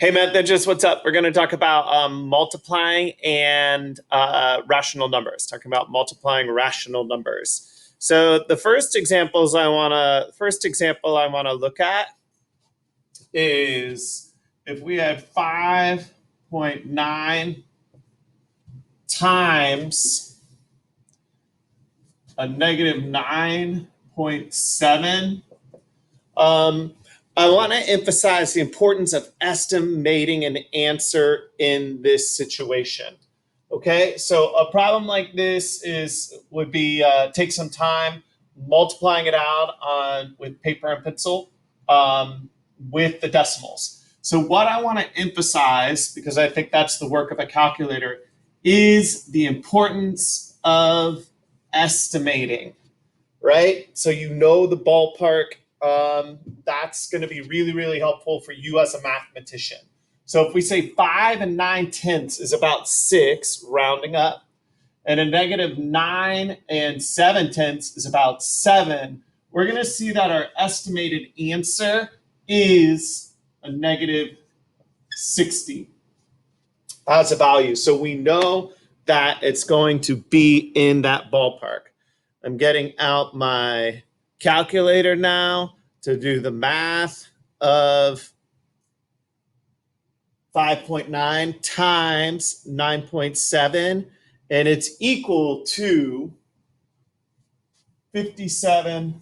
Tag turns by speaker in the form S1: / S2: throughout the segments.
S1: Hey, Methodist, what's up? We're going to talk about multiplying and rational numbers. Talking about multiplying rational numbers. So the first example I want to look at is if we had 5.9 times a negative 9.7. I want to emphasize the importance of estimating an answer in this situation. Okay, so a problem like this would be take some time multiplying it out on with paper and pencil with the decimals. So what I want to emphasize, because I think that's the work of a calculator, is the importance of estimating, right? So you know the ballpark. That's going to be really, really helpful for you as a mathematician. So if we say 5 9/10 is about 6, rounding up, and a negative 9 7/10 is about 7, we're going to see that our estimated answer is a negative 60 as a value. So we know that it's going to be in that ballpark. I'm getting out my calculator now to do the math of 5.9 times 9.7, and it's equal to 57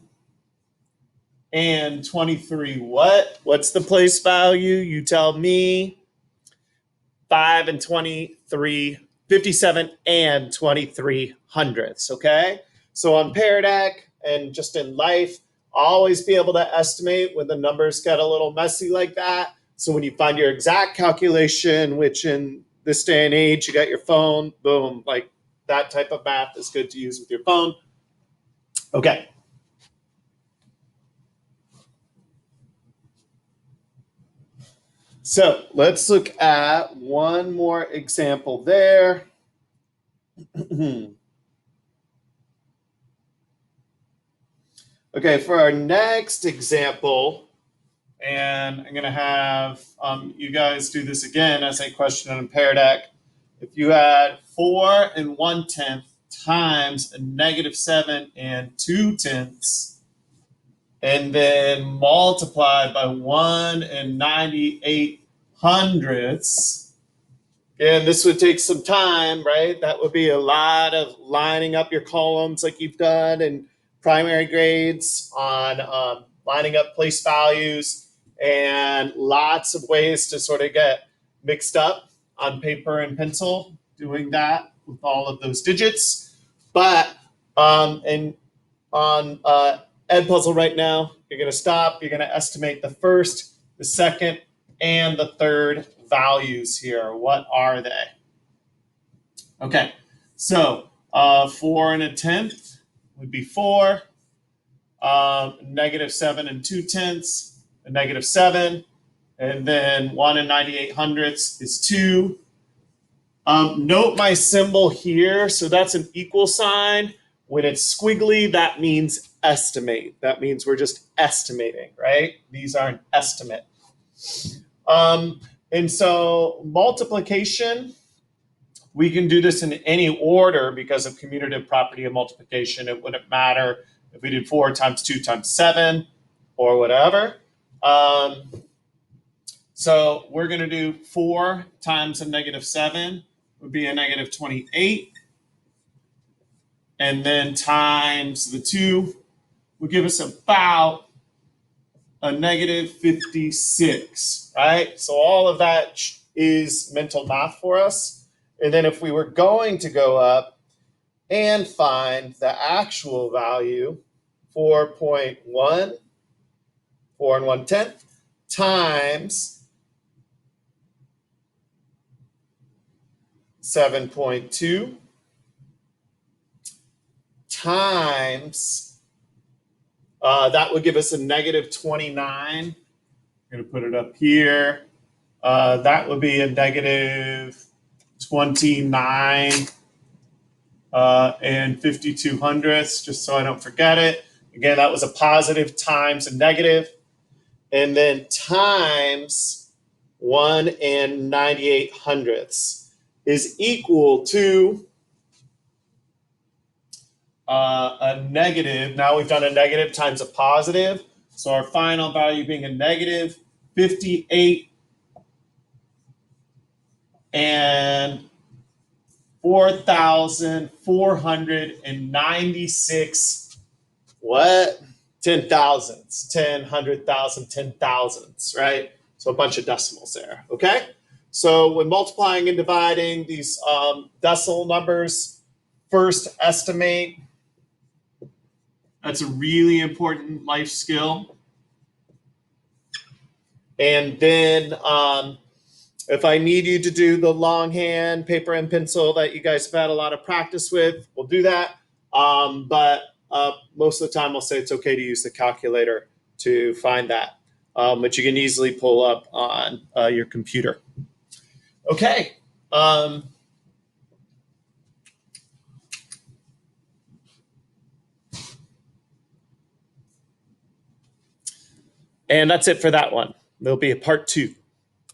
S1: and 23. What's the place value? You tell me. 5 and 23, 57 and 23 hundredths, okay? So on Pear Deck and just in life, always be able to estimate when the numbers get a little messy like that. So when you find your exact calculation, which in this day and age, you got your phone, boom, like that type of math is good to use with your phone. Okay. So let's look at one more example there. Okay, for our next example, and I'm going to have you guys do this again as a question on a Pear Deck. If you had 4 1/10 times a negative 7 2/10, and then multiplied by 1 98 hundredths, and this would take some time, right? That would be a lot of lining up your columns like you've done in primary grades on lining up place values, and lots of ways to sort of get mixed up on paper and pencil doing that with all of those digits. But and on Edpuzzle right now, you're going to stop. You're going to estimate the first, the second, and the third values here. What are they? Okay, so 4 1/10 would be 4. Negative 7 2/10, a negative 7. And then 1 98 hundredths is 2. Note my symbol here. So that's an equal sign. When it's squiggly, that means estimate. That means we're just estimating, right? These are an estimate. And so multiplication, we can do this in any order because of commutative property of multiplication. It wouldn't matter if we did 4 times 2 times 7 or whatever. So we're going to do 4 times a negative 7 would be a negative 28. And then times the 2 would give us about a negative 56, right? So all of that is mental math for us. And then if we were going to go up and find the actual value, 4.1, 4 1/10 times 7.2 times, that would give us a negative 29. I'm going to put it up here. That would be a negative 29 and 52 hundredths, just so I don't forget it. Again, that was a positive times a negative. And then times 1/98 is equal to a negative. Now we've done a negative times a positive. So our final value being a negative 58 and 4,496 what? 10,000s, 10, 100,000, 10,000s, right? So a bunch of decimals there, okay? So when multiplying and dividing these decimal numbers, first estimate. That's a really important life skill. And then if I need you to do the longhand paper and pencil that you guys have had a lot of practice with, we'll do that. But most of the time I'll say it's okay to use the calculator to find that, but you can easily pull up on your computer. Okay. And that's it for that one. There'll be a part 2.